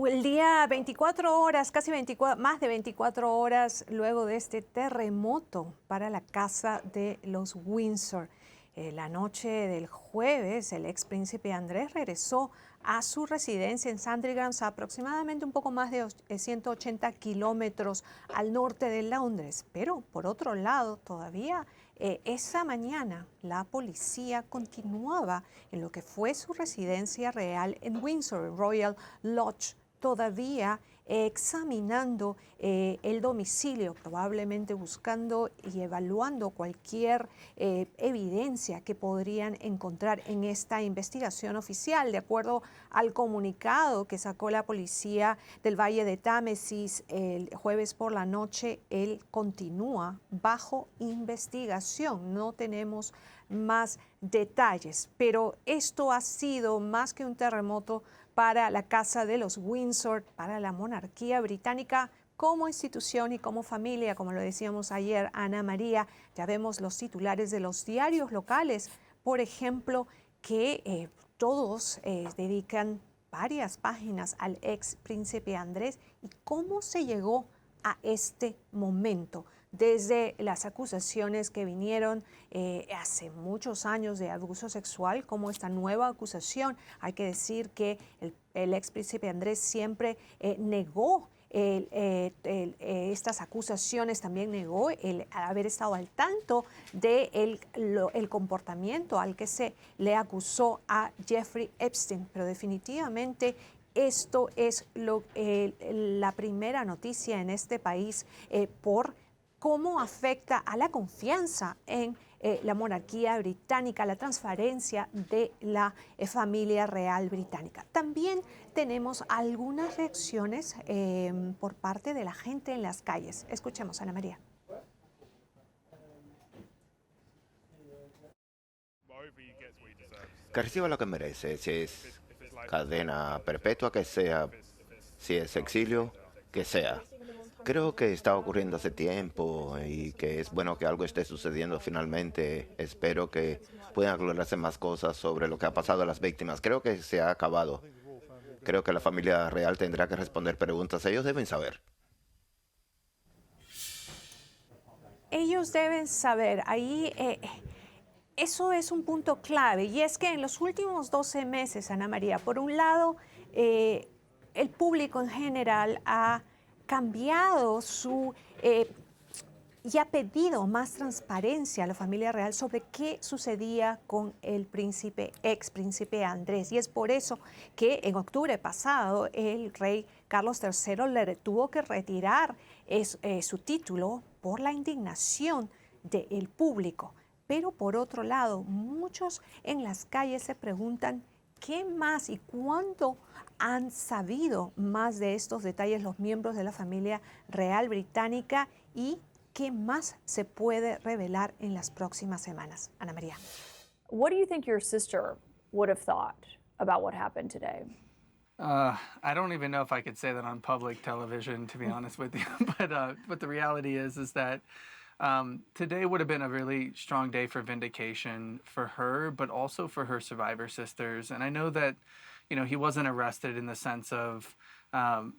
El día 24 horas, más de 24 horas luego de este terremoto para la casa de los Windsor. La noche del jueves, el ex príncipe Andrés regresó a su residencia en Sandringham, aproximadamente un poco más de 180 kilómetros al norte de Londres. Pero, por otro lado, todavía esa mañana la policía continuaba en lo que fue su residencia real en Windsor, Royal Lodge, todavía examinando el domicilio, probablemente buscando y evaluando cualquier evidencia que podrían encontrar en esta investigación oficial. De acuerdo al comunicado que sacó la policía del Valle de Támesis el jueves por la noche, él continúa bajo investigación. No tenemos más detalles, pero esto ha sido más que un terremoto para la Casa de los Windsor, para la monarquía británica como institución y como familia. Como lo decíamos ayer, Ana María, ya vemos los titulares de los diarios locales, por ejemplo, que todos dedican varias páginas al ex príncipe Andrés y cómo se llegó a este momento, desde las acusaciones que vinieron hace muchos años de abuso sexual, como esta nueva acusación. Hay que decir que el ex príncipe Andrés siempre negó estas acusaciones, también negó el haber estado al tanto del el comportamiento al que se le acusó a Jeffrey Epstein, pero definitivamente esto es la primera noticia en este país por cómo afecta a la confianza en la monarquía británica, la transparencia de la familia real británica. También tenemos algunas reacciones por parte de la gente en las calles. Escuchemos, Ana María. Que reciba lo que merece, si es cadena perpetua, que sea, si es exilio, que sea. Creo que está ocurriendo hace tiempo y que es bueno que algo esté sucediendo finalmente. Espero que puedan aclararse más cosas sobre lo que ha pasado a las víctimas. Creo que se ha acabado. Creo que la familia real tendrá que responder preguntas. Ellos deben saber. Ellos deben saber. Ahí eso es un punto clave, y es que en los últimos 12 meses, Ana María, por un lado, el público en general ha cambiado y ha pedido más transparencia a la familia real sobre qué sucedía con el ex príncipe Andrés. Y es por eso que en octubre pasado el rey Carlos III le tuvo que retirar su título por la indignación del público. Pero por otro lado, muchos en las calles se preguntan qué más y cuándo han sabido más de estos detalles los miembros de la familia real británica y qué más se puede revelar en las próximas semanas. Ana María. What do you think your sister would have thought about what happened today? I don't even know if I could say that on public television, to be honest with you. But the reality is that today would have been a really strong day for vindication for her, but also for her survivor sisters. And I know that, you know, he wasn't arrested in the sense of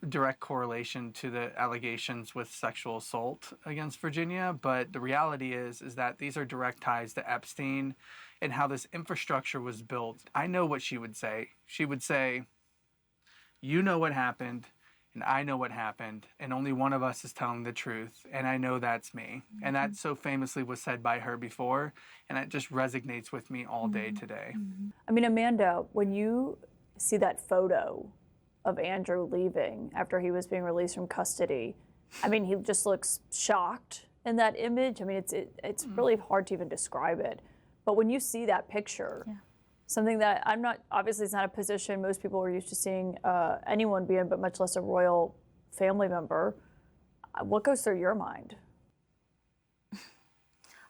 direct correlation to the allegations with sexual assault against Virginia, but the reality is that these are direct ties to Epstein and how this infrastructure was built. I know what she would say. She would say, you know what happened, and I know what happened, and only one of us is telling the truth, and I know that's me. And that so famously was said by her before, and it just resonates with me all day today. I mean, Amanda, when you see that photo of Andrew leaving after he was being released from custody, I mean, he just looks shocked in that image. I mean, it's really hard to even describe it. But when you see that picture, something that I'm not, obviously it's not a position most people are used to seeing anyone be in, but much less a royal family member. What goes through your mind?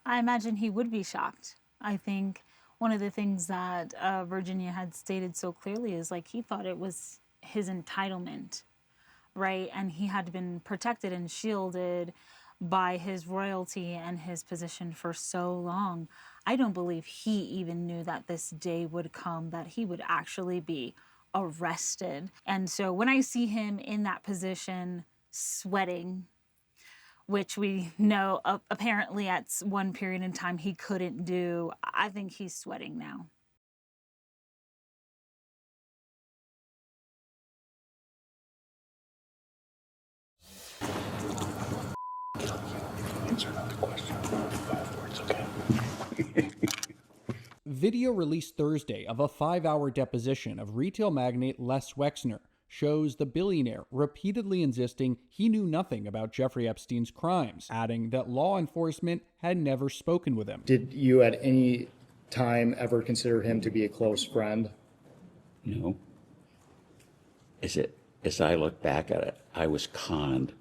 I imagine he would be shocked. I think one of the things that Virginia had stated so clearly is like he thought it was his entitlement, right? And he had been protected and shielded by his royalty and his position for so long. I don't believe he even knew that this day would come, that he would actually be arrested. And so when I see him in that position, sweating, which we know apparently at one period in time he couldn't do, I think he's sweating now. Answer another question. 5 words, okay? Video released Thursday of a 5-hour deposition of retail magnate Les Wexner shows the billionaire repeatedly insisting he knew nothing about Jeffrey Epstein's crimes, adding that law enforcement had never spoken with him. Did you at any time ever consider him to be a close friend? No. As I look back at it, I was conned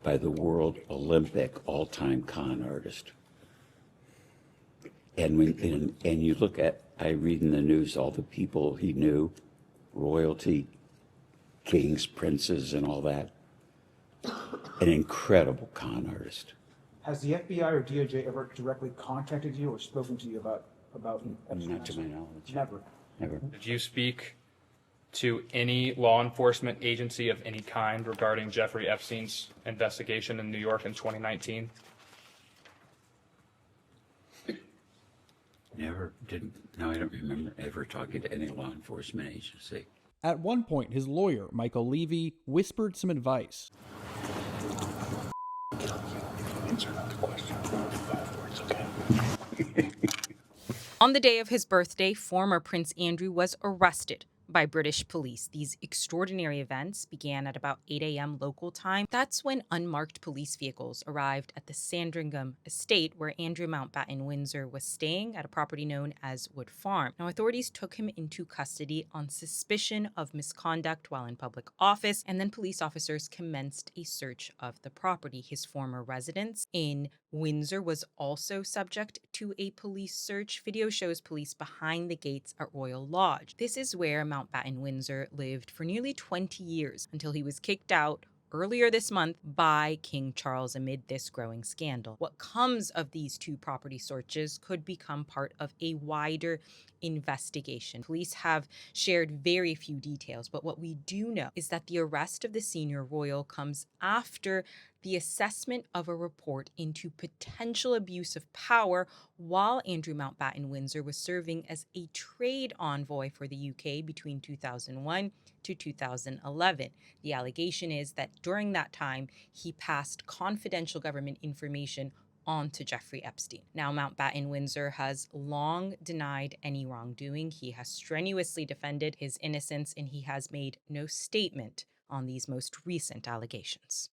by the world Olympic all-time con artist. And you look at, I read in the news all the people he knew, royalty, kings, princes, and all that. An incredible con artist. Has the FBI or DOJ ever directly contacted you or spoken to you about Not to my knowledge. Never. Never. Did you speak to any law enforcement agency of any kind regarding Jeffrey Epstein's investigation in New York in 2019? Never. Didn't. No, I don't remember ever talking to any law enforcement agency. At one point, his lawyer, Michael Levy, whispered some advice. Answer another question. 5 words, okay? On the day of his birthday, former Prince Andrew was arrested by British police. These extraordinary events began at about 8 a.m. local time. That's when unmarked police vehicles arrived at the Sandringham estate where Andrew Mountbatten-Windsor was staying at a property known as Wood Farm. Now, authorities took him into custody on suspicion of misconduct while in public office, and then police officers commenced a search of the property. His former residence in Windsor was also subject to a police search. Video shows police behind the gates at Royal Lodge. This is where Mountbatten-Windsor lived for nearly 20 years until he was kicked out earlier this month by King Charles amid this growing scandal. What comes of these two property searches could become part of a wider investigation. Police have shared very few details, but what we do know is that the arrest of the senior royal comes after the assessment of a report into potential abuse of power while Andrew Mountbatten-Windsor was serving as a trade envoy for the UK between 2001 to 2011. The allegation is that during that time, he passed confidential government information on to Jeffrey Epstein. Now, Mountbatten-Windsor has long denied any wrongdoing. He has strenuously defended his innocence, and he has made no statement on these most recent allegations.